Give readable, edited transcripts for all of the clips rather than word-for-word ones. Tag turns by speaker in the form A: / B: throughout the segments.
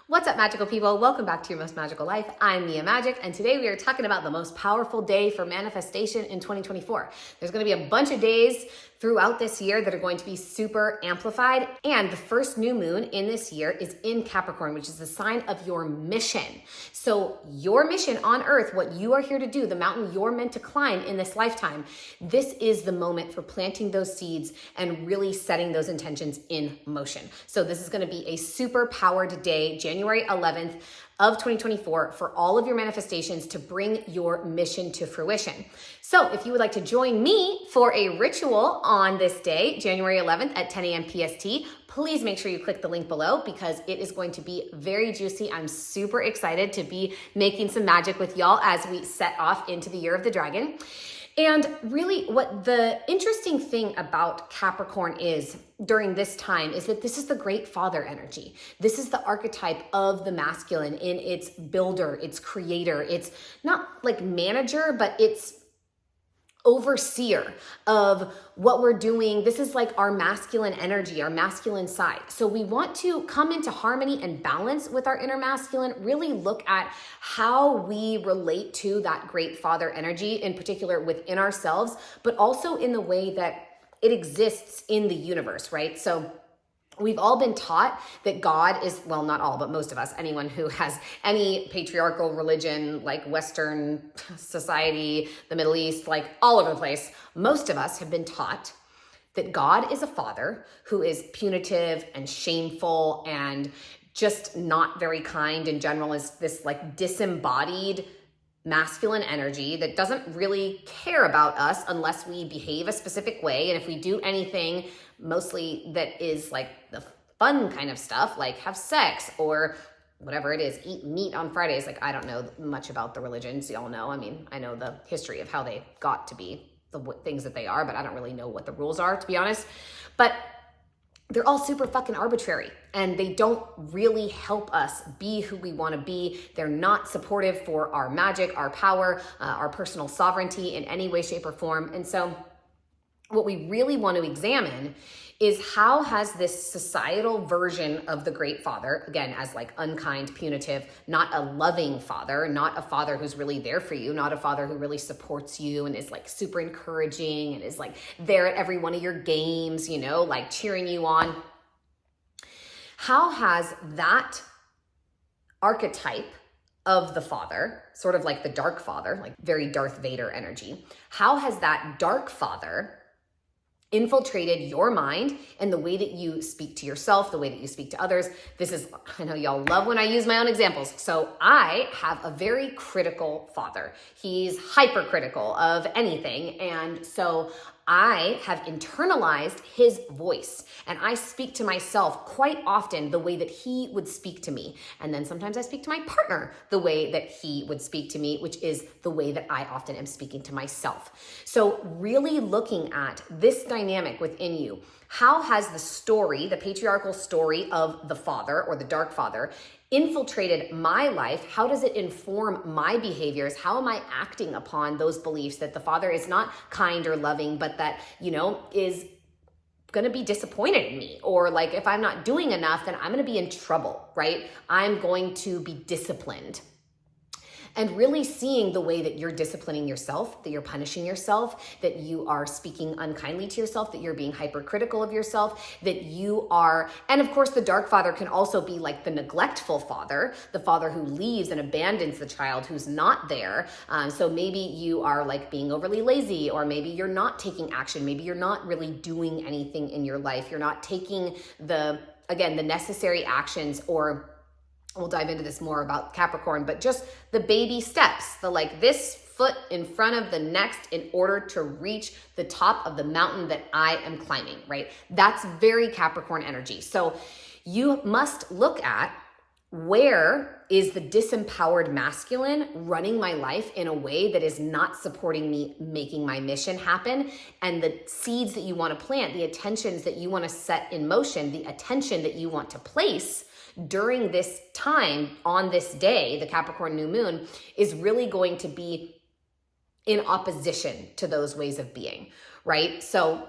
A: What's up, magical people? Welcome back to Your Most Magical Life. I'm Mia Magic, and today we are talking about the most powerful day for manifestation in 2024. There's going to be a bunch of days throughout this year that are going to be super amplified, and the first new moon in this year is in Capricorn, which is the sign of your mission. So your mission on earth, what you are here to do, the mountain you're meant to climb in this lifetime, this is the moment for planting those seeds and really setting those intentions in motion. So this is going to be a super powered day, January 11th of 2024, for all of your manifestations to bring your mission to fruition. So if you would like to join me for a ritual on this day, January 11th at 10 a.m. PST, please make sure you click the link below because it is going to be very juicy. I'm super excited to be making some magic with y'all as we set off into the year of the dragon. And really what the interesting thing about Capricorn is during this time is that this is the great father energy. This is the archetype of the masculine in its builder, its creator. It's not like manager, but it's overseer of what we're doing. This is like our masculine energy, our masculine side. So we want to come into harmony and balance with our inner masculine, really look at how we relate to that great father energy, in particular within ourselves, but also in the way that it exists in the universe, right? So we've all been taught that God is, well, not all, but most of us, anyone who has any patriarchal religion, like Western society, the Middle East, like all over the place, most of us have been taught that God is a father who is punitive and shameful and just not very kind in general, is this like disembodied masculine energy that doesn't really care about us unless we behave a specific way. And if we do anything mostly that is like the fun kind of stuff, like have sex or whatever it is, eat meat on Fridays. Like, I don't know much about the religions, y'all know. I mean, I know the history of how they got to be the things that they are, but I don't really know what the rules are, to be honest. But they're all super fucking arbitrary and they don't really help us be who we want to be. They're not supportive for our magic, our power, our personal sovereignty in any way, shape, or form. And so what we really want to examine is how has this societal version of the great father, again, as like unkind, punitive, not a loving father, not a father who's really there for you, not a father who really supports you and is like super encouraging and is like there at every one of your games, you know, like cheering you on. How has that archetype of the father, sort of like the dark father, like very Darth Vader energy, how has that dark father infiltrated your mind and the way that you speak to yourself, the way that you speak to others? This is, I know y'all love when I use my own examples. So I have a very critical father. He's hypercritical of anything. And so I have internalized his voice and I speak to myself quite often the way that he would speak to me. And then sometimes I speak to my partner the way that he would speak to me, which is the way that I often am speaking to myself. So really looking at this dynamic within you, how has the story, the patriarchal story of the father or the dark father infiltrated my life? How does it inform my behaviors? How am I acting upon those beliefs that the father is not kind or loving, but that, you know, is going to be disappointed in me? Or like, if I'm not doing enough, then I'm going to be in trouble, right? I'm going to be disciplined. And really seeing the way that you're disciplining yourself, that you're punishing yourself, that you are speaking unkindly to yourself, that you're being hypercritical of yourself, that you are, and of course the dark father can also be like the neglectful father, the father who leaves and abandons the child who's not there. So maybe you are like being overly lazy, or maybe you're not taking action. Maybe you're not really doing anything in your life. You're not taking the necessary actions, or we'll dive into this more about Capricorn, but just the baby steps, the like this foot in front of the next in order to reach the top of the mountain that I am climbing, right? That's very Capricorn energy. So you must look at, where is the disempowered masculine running my life in a way that is not supporting me making my mission happen? And the seeds that you want to plant, the attentions that you want to set in motion, the attention that you want to place during this time on this day, the Capricorn New Moon, is really going to be in opposition to those ways of being, right? So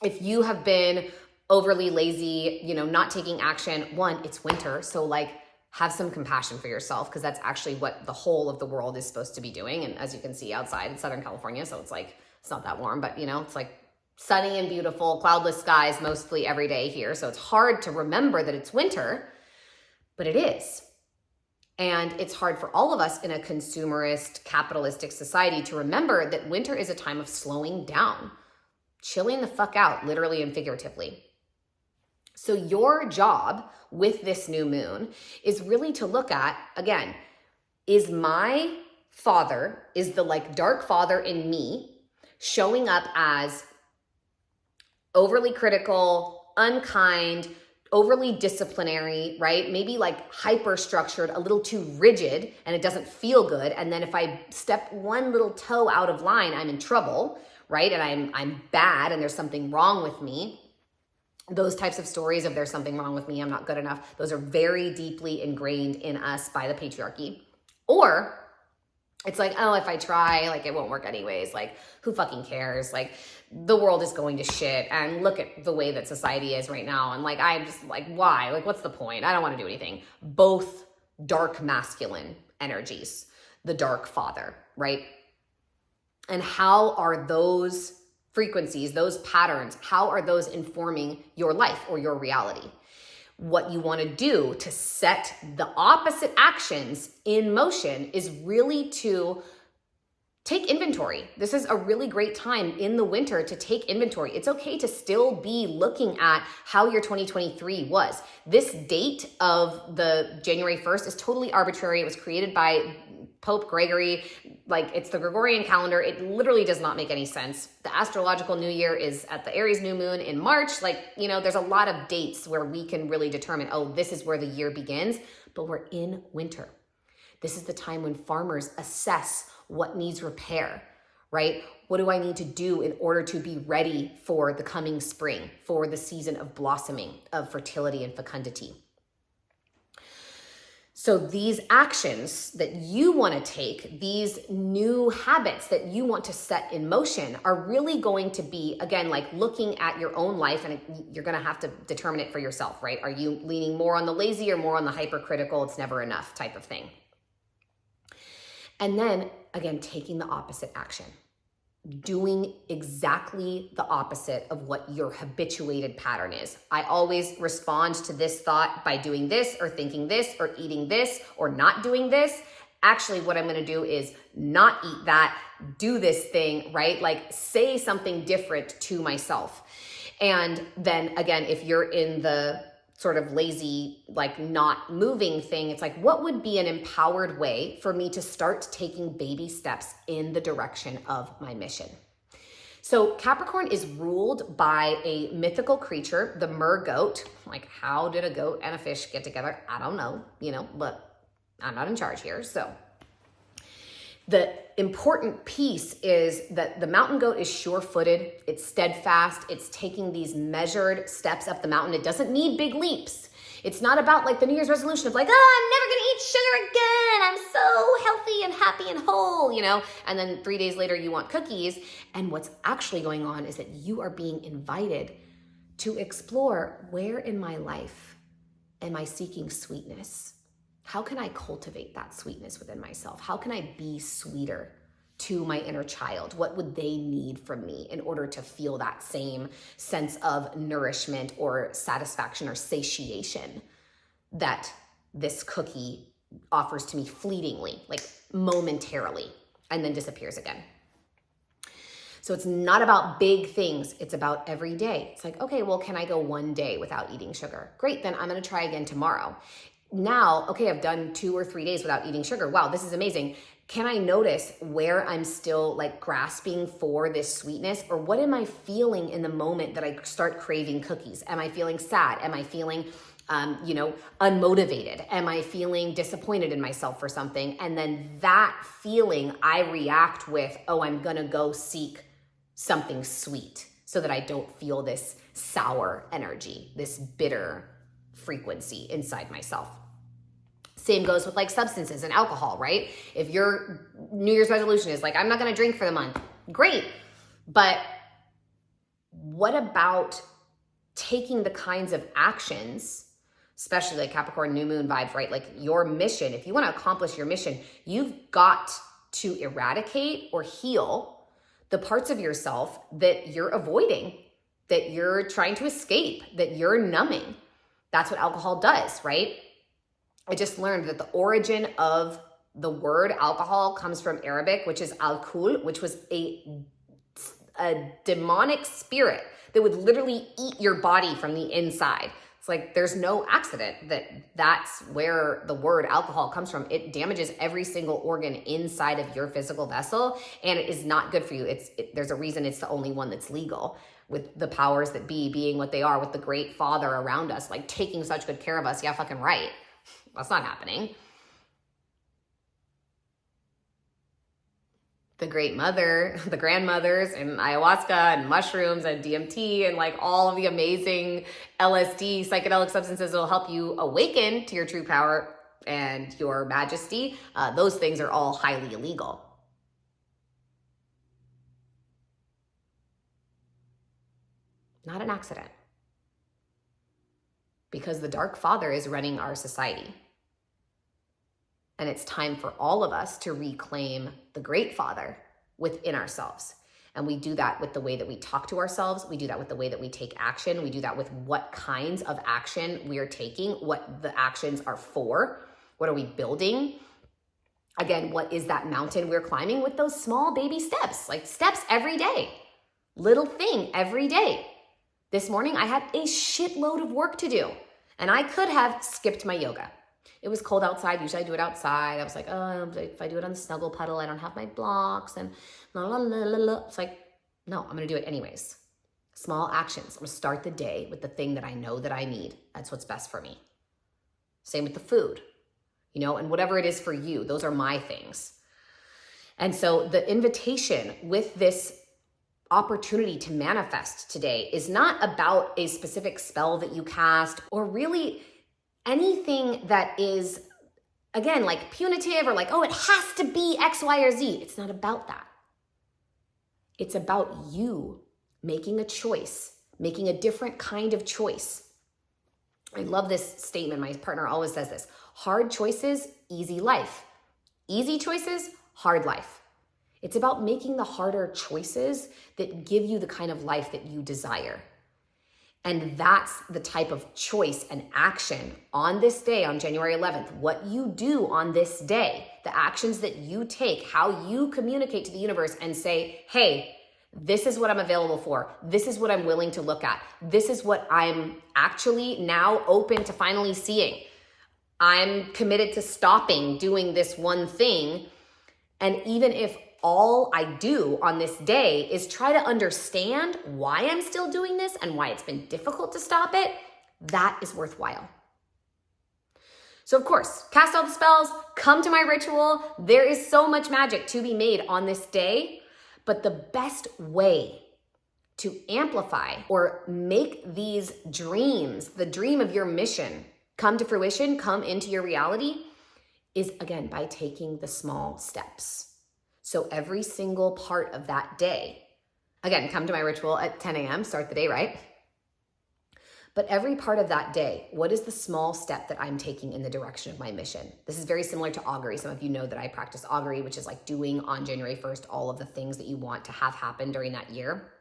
A: if you have been overly lazy, not taking action. One, it's winter. So like have some compassion for yourself, because that's actually what the whole of the world is supposed to be doing. And as you can see outside in Southern California, so it's like, it's not that warm, but it's like sunny and beautiful, cloudless skies mostly every day here. So it's hard to remember that it's winter, but it is. And it's hard for all of us in a consumerist, capitalistic society to remember that winter is a time of slowing down, chilling the fuck out, literally and figuratively. So your job with this new moon is really to look at, again, is my father, is the like dark father in me showing up as overly critical, unkind, overly disciplinary, right? Maybe like hyper structured, a little too rigid, and it doesn't feel good. And then if I step one little toe out of line, I'm in trouble, right? And I'm bad and there's something wrong with me. Those types of stories of there's something wrong with me, I'm not good enough, those are very deeply ingrained in us by the patriarchy. Or it's like, oh, if I try, like it won't work anyways. Like who fucking cares? Like the world is going to shit, and look at the way that society is right now. And like, I'm just like, why? Like, what's the point? I don't want to do anything. Both dark masculine energies, the dark father, right? And how are those frequencies, those patterns, how are those informing your life or your reality? What you want to do to set the opposite actions in motion is really to take inventory. This is a really great time in the winter to take inventory. It's okay to still be looking at how your 2023 was. This date of the January 1st is totally arbitrary. It was created by Pope Gregory. Like, it's the Gregorian calendar. It literally does not make any sense. The astrological new year is at the Aries new moon in March. Like, there's a lot of dates where we can really determine, oh, this is where the year begins, but we're in winter. This is the time when farmers assess what needs repair, right? What do I need to do in order to be ready for the coming spring, for the season of blossoming, of fertility and fecundity? So these actions that you want to take, these new habits that you want to set in motion are really going to be, again, like looking at your own life, and you're going to have to determine it for yourself, right? Are you leaning more on the lazy or more on the hypercritical, it's never enough type of thing? And then, again, taking the opposite action. Doing exactly the opposite of what your habituated pattern is. I always respond to this thought by doing this or thinking this or eating this or not doing this. Actually, what I'm going to do is not eat that, do this thing, right? Like say something different to myself. And then again, if you're in the sort of lazy, like not moving thing, it's like, what would be an empowered way for me to start taking baby steps in the direction of my mission? So Capricorn is ruled by a mythical creature, the mer goat. Like, how did a goat and a fish get together? I don't know, but I'm not in charge here. So the important piece is that the mountain goat is sure-footed, it's steadfast, it's taking these measured steps up the mountain. It doesn't need big leaps. It's not about like the New Year's resolution of like, oh, I'm never gonna eat sugar again. I'm so healthy and happy and whole, and then 3 days later you want cookies. And what's actually going on is that you are being invited to explore, where in my life am I seeking sweetness? How can I cultivate that sweetness within myself? How can I be sweeter to my inner child? What would they need from me in order to feel that same sense of nourishment or satisfaction or satiation that this cookie offers to me fleetingly, like momentarily, and then disappears again? So it's not about big things. It's about every day. It's like, okay, well, can I go one day without eating sugar? Great, then I'm going to try again tomorrow. Now, okay, I've done 2 or 3 days without eating sugar. Wow, this is amazing. Can I notice where I'm still like grasping for this sweetness, or what am I feeling in the moment that I start craving cookies? Am I feeling sad? Am I feeling, unmotivated? Am I feeling disappointed in myself for something? And then that feeling I react with, oh, I'm gonna go seek something sweet so that I don't feel this sour energy, this bitter frequency inside myself. Same goes with like substances and alcohol, right? If your New Year's resolution is like, I'm not going to drink for the month, great. But what about taking the kinds of actions, especially like Capricorn New Moon vibes, right? Like your mission, if you want to accomplish your mission, you've got to eradicate or heal the parts of yourself that you're avoiding, that you're trying to escape, that you're numbing. That's what alcohol does, right? I just learned that the origin of the word alcohol comes from Arabic, which is alcohol, which was a demonic spirit that would literally eat your body from the inside. It's like there's no accident that that's where the word alcohol comes from. It damages every single organ inside of your physical vessel, and it is not good for you. There's a reason it's the only one that's legal, with the powers that be being what they are, with the great Father around us, like taking such good care of us. Yeah, fucking right. That's not happening. The great mother, the grandmothers, and ayahuasca and mushrooms and DMT and like all of the amazing LSD psychedelic substances that will help you awaken to your true power and your majesty. Those things are all highly illegal. Not an accident. Because the Dark Father is running our society. And it's time for all of us to reclaim the Great Father within ourselves. And we do that with the way that we talk to ourselves. We do that with the way that we take action. We do that with what kinds of action we are taking, what the actions are for. What are we building? Again, what is that mountain we're climbing with those small baby steps? Like steps every day. Little thing every day. This morning, I had a shitload of work to do. And I could have skipped my yoga. It was cold outside. Usually I do it outside. I was like, oh, if I do it on the snuggle puddle, I don't have my blocks and la la la la la. It's like, no, I'm going to do it anyways. Small actions. I'm going to start the day with the thing that I know that I need. That's what's best for me. Same with the food, and whatever it is for you, those are my things. And so the invitation with this opportunity to manifest today is not about a specific spell that you cast or really anything that is, again, like punitive or like, oh, it has to be X, Y, or Z. It's not about that. It's about you making a choice, making a different kind of choice. I love this statement. My partner always says this: hard choices, easy life. Easy choices, hard life. It's about making the harder choices that give you the kind of life that you desire. And that's the type of choice and action on this day, on January 11th, what you do on this day, the actions that you take, how you communicate to the universe and say, hey, this is what I'm available for. This is what I'm willing to look at. This is what I'm actually now open to finally seeing. I'm committed to stopping doing this one thing. And even if all I do on this day is try to understand why I'm still doing this and why it's been difficult to stop it, that is worthwhile. So of course, cast all the spells, come to my ritual. There is so much magic to be made on this day, but the best way to amplify or make these dreams, the dream of your mission, come to fruition, come into your reality, is again by taking the small steps. So every single part of that day, again, come to my ritual at 10 a.m., start the day, right? But every part of that day, what is the small step that I'm taking in the direction of my mission? This is very similar to augury. Some of you know that I practice augury, which is like doing on January 1st all of the things that you want to have happen during that year.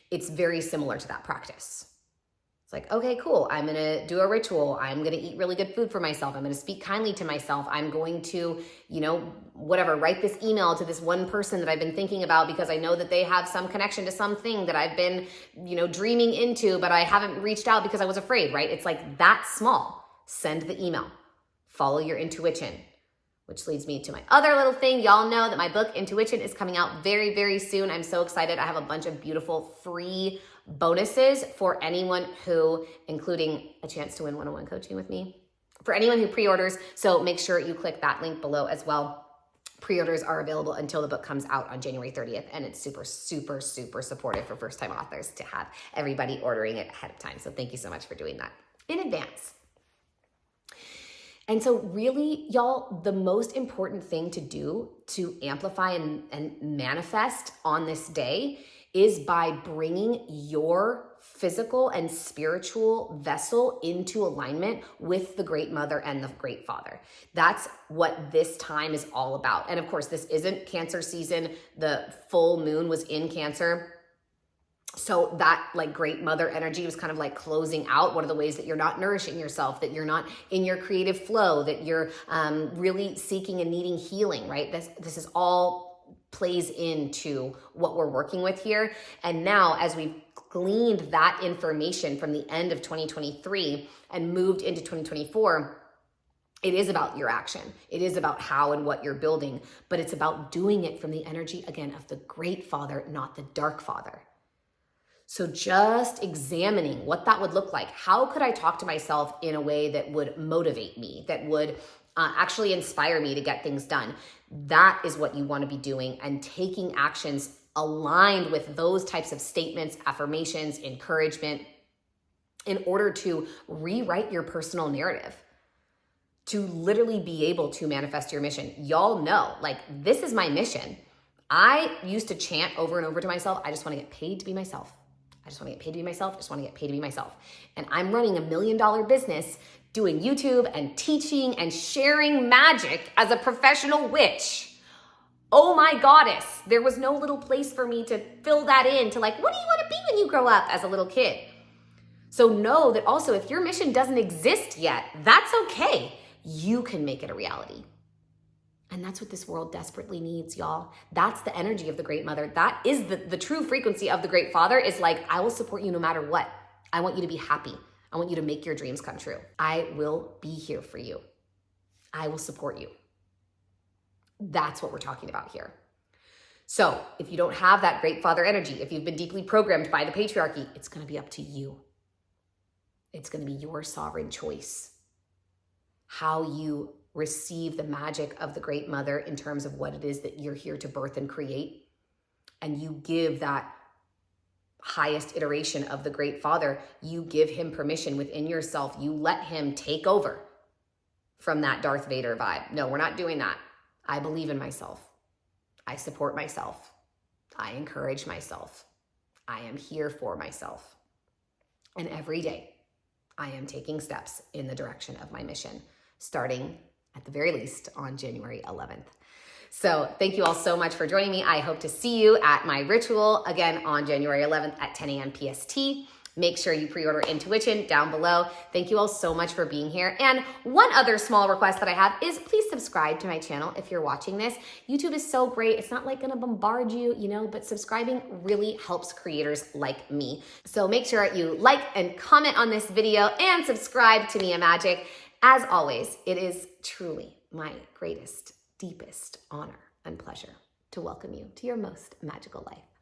A: It's very similar to that practice. It's like, okay, cool. I'm going to do a ritual. I'm going to eat really good food for myself. I'm going to speak kindly to myself. I'm going to, write this email to this one person that I've been thinking about because I know that they have some connection to something that I've been, dreaming into, but I haven't reached out because I was afraid, right? It's like that small. Send the email. Follow your intuition, which leads me to my other little thing. Y'all know that my book, Intuition, is coming out very, very soon. I'm so excited. I have a bunch of beautiful free bonuses for anyone who, including a chance to win one-on-one coaching with me, for anyone who pre-orders. So make sure you click that link below as well. Pre-orders are available until the book comes out on January 30th. And it's super, super, super supportive for first-time authors to have everybody ordering it ahead of time. So thank you so much for doing that in advance. And so really, y'all, the most important thing to do to amplify and manifest on this day is by bringing your physical and spiritual vessel into alignment with the Great Mother and the Great Father. That's what this time is all about. And of course, this isn't Cancer season. The full moon was in Cancer. So that like Great Mother energy was kind of like closing out one of the ways that you're not nourishing yourself, that you're not in your creative flow, that you're really seeking and needing healing, right? This is all plays into what we're working with here. And now as we've gleaned that information from the end of 2023 and moved into 2024, it is about your action. It is about how and what you're building, but it's about doing it from the energy, again, of the Great Father, not the Dark Father. So just examining what that would look like. How could I talk to myself in a way that would motivate me, that would actually inspire me to get things done? That is what you want to be doing, and taking actions aligned with those types of statements, affirmations, encouragement, in order to rewrite your personal narrative, to literally be able to manifest your mission. Y'all know, like, this is my mission. I used to chant over and over to myself, I just want to get paid to be myself. I just want to get paid to be myself. I just want to get paid to be myself. And I'm running $1 million business doing YouTube and teaching and sharing magic as a professional witch. Oh my goddess. There was no little place for me to fill that in to like, what do you want to be when you grow up as a little kid? So know that also if your mission doesn't exist yet, that's okay. You can make it a reality. And that's what this world desperately needs, y'all. That's the energy of the Great Mother. That is the true frequency of the Great Father, is like, I will support you no matter what. I want you to be happy. I want you to make your dreams come true. I will be here for you. I will support you. That's what we're talking about here. So if you don't have that Great Father energy, if you've been deeply programmed by the patriarchy, it's going to be up to you. It's going to be your sovereign choice. How you receive the magic of the Great Mother in terms of what it is that you're here to birth and create. And you give that highest iteration of the Great Father, you give him permission within yourself. You let him take over from that Darth Vader vibe. No, we're not doing that. I believe in myself. I support myself. I encourage myself. I am here for myself. And every day I am taking steps in the direction of my mission, starting at the very least on January 11th. So thank you all so much for joining me. I hope to see you at my ritual again on January 11th at 10 a.m. PST. Make sure you pre-order Intuition down below. Thank you all so much for being here. And one other small request that I have is please subscribe to my channel if you're watching this. YouTube is so great. It's not like gonna bombard you, but subscribing really helps creators like me. So make sure you like and comment on this video and subscribe to Mia Magic. As always, it is truly my greatest, deepest honor and pleasure to welcome you to your most magical life.